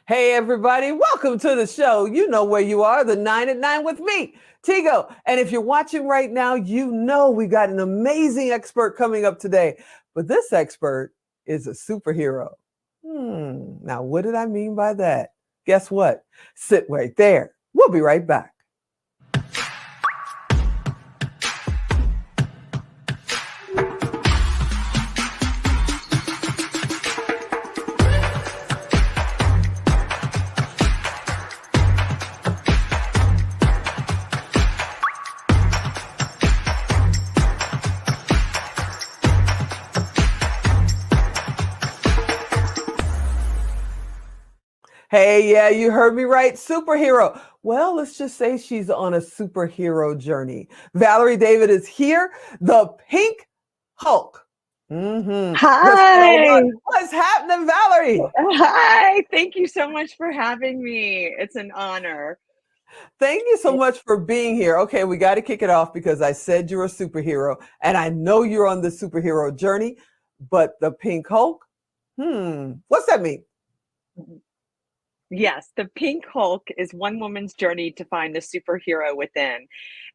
Hey, everybody, welcome to the show. You know where you are, the 9 at 9 with me, Tigo. And if you're watching right now, you know we got an amazing expert coming up today. But this expert is a superhero. Now, what did I mean by that? Guess what? Sit right there. We'll be right back. Hey, yeah, you heard me right. Superhero. Well, let's just say she's on a superhero journey. Valerie David is here, the Pink Hulk. Let's get Hi. on. What's happening, Valerie? Hi. Thank you so much for having me. It's an honor. Thank you so much for being here. Okay, we got to kick it off because I said you're a superhero, and I know you're on the superhero journey, but the Pink Hulk? What's that mean? Yes, the Pink Hulk is one woman's journey to find the superhero within.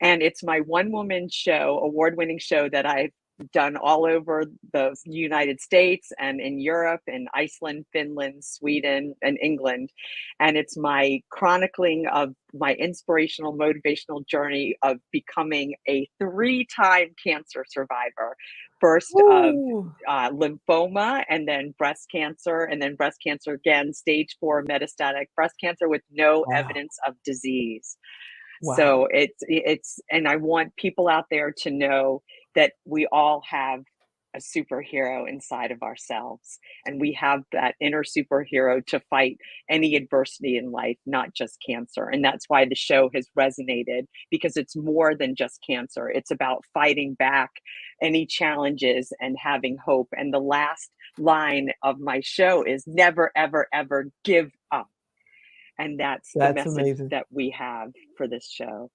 And it's my one woman show, award-winning show that I've done all over the United States and in Europe and Iceland, Finland, Sweden, and England. And it's my chronicling of my inspirational, motivational journey of becoming a three-time cancer survivor. First of Ooh, lymphoma, and then breast cancer, and then breast cancer again, stage 4 metastatic breast cancer with no wow, evidence of disease. wow. So and I want people out there to know that we all have a superhero inside of ourselves, and we have that inner superhero to fight any adversity in life, not just cancer. And that's why the show has resonated, because it's more than just cancer. It's about fighting back any challenges and having hope. And the last line of my show is never, ever, ever give up. And that's the That's message amazing. that we have for this show.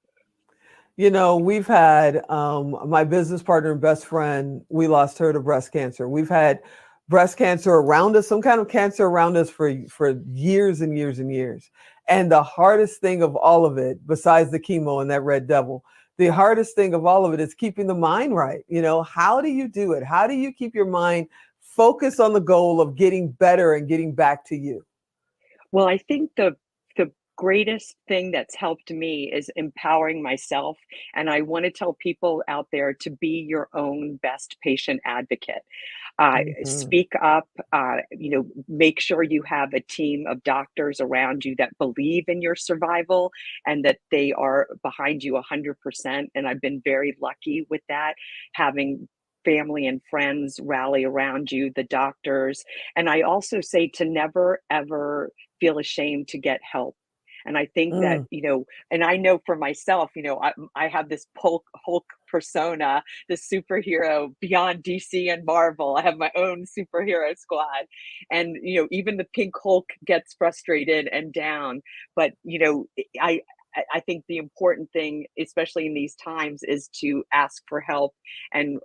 You know, we've had my business partner and best friend, we lost her to breast cancer. We've had breast cancer around us, some kind of cancer around us for years and years and years. And the hardest thing of all of it, besides the chemo and that red devil, the hardest thing of all of it is keeping the mind right. You know, how do you do it? How do you keep your mind focused on the goal of getting better and getting back to you? Well, I think the greatest thing that's helped me is empowering myself, and I want to tell people out there to be your own best patient advocate. Mhm. Speak up, make sure you have a team of doctors around you that believe in your survival and that they are behind you 100%. And I've been very lucky with that, having family and friends rally around you, the doctors. And I also say to never, ever feel ashamed to get help. And I think that, Mm. and I know for myself, I have this Hulk persona, the superhero beyond DC and Marvel. I have my own superhero squad. And, even the Pink Hulk gets frustrated and down. But, I, I think the important thing, especially in these times, is to ask for help and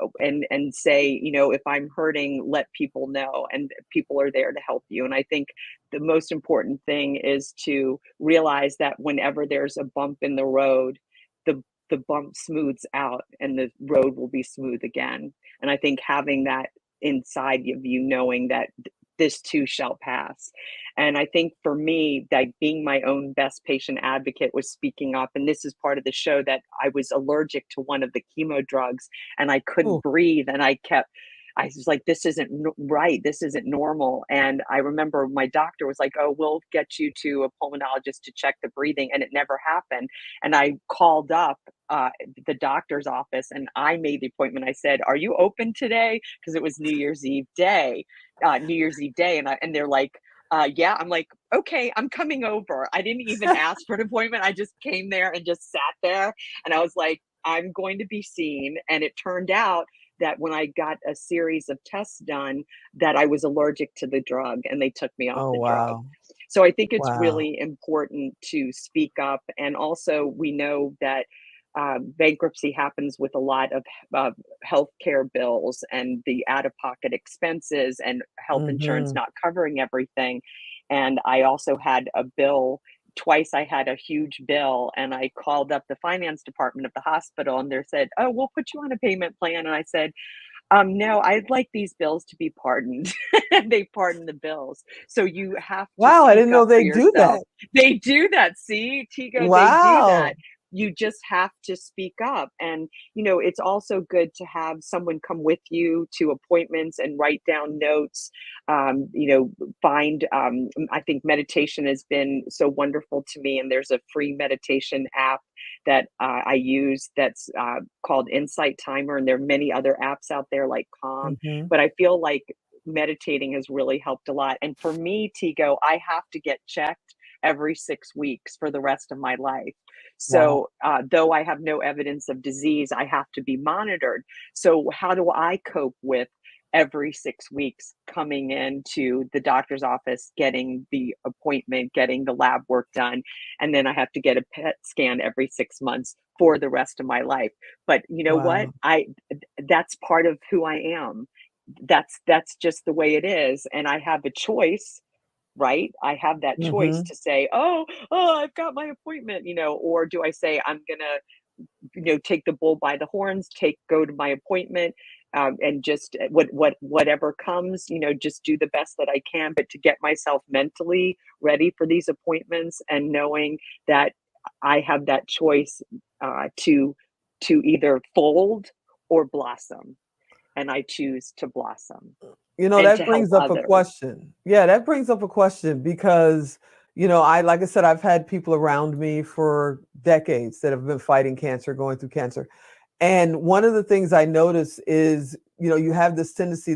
say, if I'm hurting, let people know, and people are there to help you. And I think the most important thing is to realize that whenever there's a bump in the road, the bump smooths out and the road will be smooth again. And I think having that inside of you, knowing that this too shall pass. And I think for me, that being my own best patient advocate was speaking up. And this is part of the show, that I was allergic to one of the chemo drugs and I couldn't Ooh. breathe. And I was like, this isn't right. This isn't normal. And I remember my doctor was like, oh, we'll get you to a pulmonologist to check the breathing. And it never happened. And I called up the doctor's office and I made the appointment. I said, are you open today? Because it was New Year's Eve day. And they're like, yeah. I'm like, okay, I'm coming over. I didn't even ask for an appointment. I just came there and just sat there. And I was like, I'm going to be seen. And it turned out that when I got a series of tests done, that I was allergic to the drug and they took me off Oh, the drug. wow. So I think it's Wow. really important to speak up. And also, we know that bankruptcy happens with a lot of healthcare bills and the out of pocket expenses and health insurance Mhm. not covering everything. And I also had a bill. Twice I had a huge bill, and I called up the finance department of the hospital, and they said, "Oh, we'll put you on a payment plan." And I said, no, I'd like these bills to be pardoned. They pardon the bills. So you have to Wow, I speak didn't know up for they do yourself. that. They do that. See, Tigo, they do that. Wow. You just have to speak up. And, it's also good to have someone come with you to appointments and write down notes. I think meditation has been so wonderful to me. And there's a free meditation app that I use that's called Insight Timer, and there are many other apps out there like Calm. Hmm. But I feel like meditating has really helped a lot. And for me, Tigo, I have to get checked every 6 weeks for the rest of my life. Wow. So though I have no evidence of disease, I have to be monitored. So how do I cope with every 6 weeks coming into the doctor's office, getting the appointment, getting the lab work done, and then I have to get a PET scan every 6 months for the rest of my life? But you know what? Wow. That's part of who I am. That's just the way it is, and I have a choice, right? I have that choice Hmm. to say, oh, I've got my appointment, or do I say I'm gonna take the bull by the horns, go to my appointment, and just whatever comes, just do the best that I can, but to get myself mentally ready for these appointments and knowing that I have that choice to either fold or blossom, and I choose to blossom and That to help brings up a others. question. Yeah, that brings up a question because, like I said, I've had people around me for decades that have been fighting cancer, going through cancer. And one of the things I notice is, they have this tendency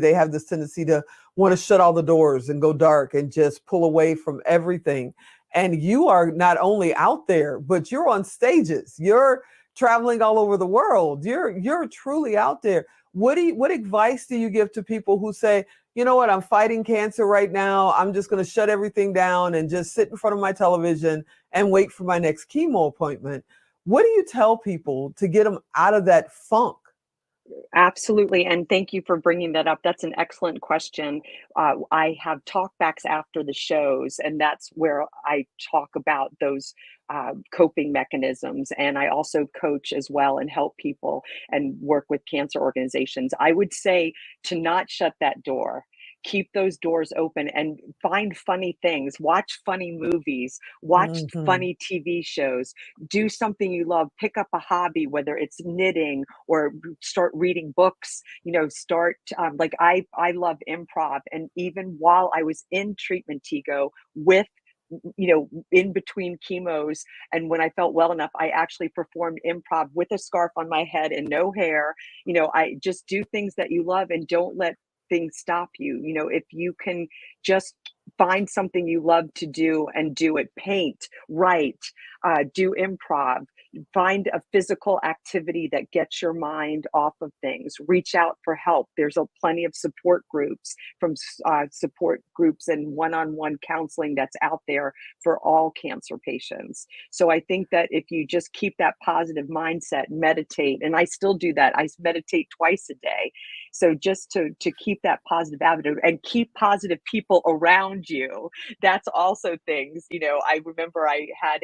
to want to shut all the doors and go dark and just pull away from everything. And you are not only out there, but you're on stages. You're traveling all over the world. You're truly out there. What advice do you give to people who say, you know what, I'm fighting cancer right now. I'm just going to shut everything down and just sit in front of my television and wait for my next chemo appointment? What do you tell people to get them out of that funk? Absolutely, and thank you for bringing that up. That's an excellent question. I have talkbacks after the shows, and that's where I talk about those coping mechanisms. And I also coach as well and help people and work with cancer organizations. I would say to not shut that door. Keep those doors open and find funny things. Watch funny movies. Watch Hmm. funny TV shows. Do something you love. Pick up a hobby, whether it's knitting or start reading books. Start like I love improv, and even while I was in treatment, Tigo, with in between chemos, and when I felt well enough, I actually performed improv with a scarf on my head and no hair. I just do things that you love and don't let things stop you. If you can just find something you love to do and do it, paint, write, do improv, find a physical activity that gets your mind off of things, reach out for help. There's plenty of support groups, from support groups and one-on-one counseling that's out there for all cancer patients. So I think that if you just keep that positive mindset, meditate, and I still do that. I meditate twice a day. So just to keep that positive attitude and keep positive people around you. That's also things. I remember I had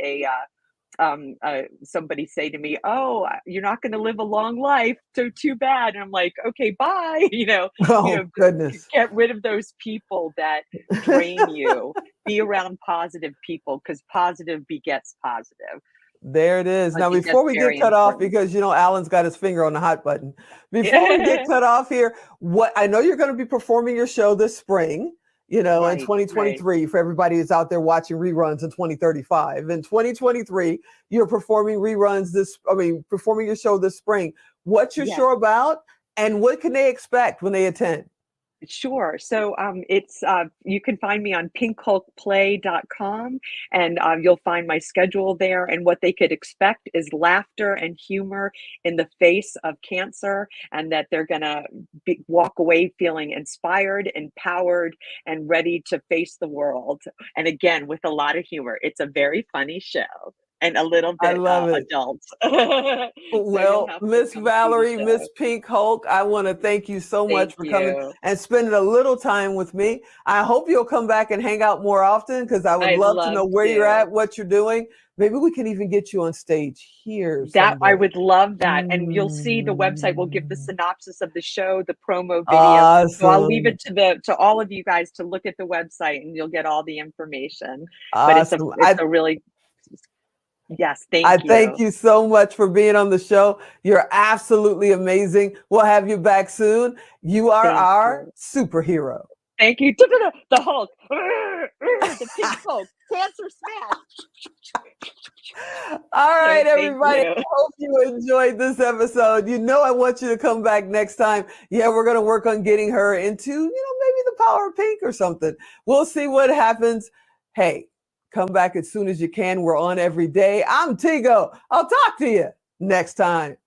somebody say to me, "Oh, you're not going to live a long life, so too bad." And I'm like, "Okay, bye." Oh, goodness. Get rid of those people that drain you. Be around positive people, because positive begets positive. There it is. I Now, think that's before we get very cut off, important. because Alan's got his finger on the hot button. Before we get cut off here, what I know you're going to be performing your show this spring, in Right, right. 2023, for everybody who's out there watching reruns in 2035. In 2023, you're performing your show this spring. What's your Yes. show about, and what can they expect when they attend? Sure. So it's you can find me on pinkhulkplay.com, and you'll find my schedule there. And what they could expect is laughter and humor in the face of cancer, and that they're going to walk away feeling inspired, empowered, and ready to face the world. And again, with a lot of humor. It's a very funny show. and a little I bit love it. adult. So you'll Well, have to Miss come see the Valerie, show. Miss Pink Hulk, I want to thank you so much Thank for coming you. and spending a little time with me. I hope you'll come back and hang out more often because I would I'd love to love know where you're to. at, what you're doing. Maybe we can even get you on stage here That I someday. would love that, and you'll see the website will give the Mm. synopsis of the show, the promo video. So I'll leave Awesome. it to all of you guys to look at the website, and you'll get all the information. But Awesome. it's a really yes, I thank thank you. you so much for being on the show. You're absolutely amazing. We'll have you back soon. You are Thank our you. superhero. Thank you. The Hulk. The Pink Hulk. Cancer smash. All right, So thank everybody. you. I hope you enjoyed this episode. You know, I want you to come back next time. Yeah, we're going to work on getting her into, maybe the power of pink or something. We'll see what happens. Hey, come back as soon as you can. We're on every day. I'm Tigo. I'll talk to you next time.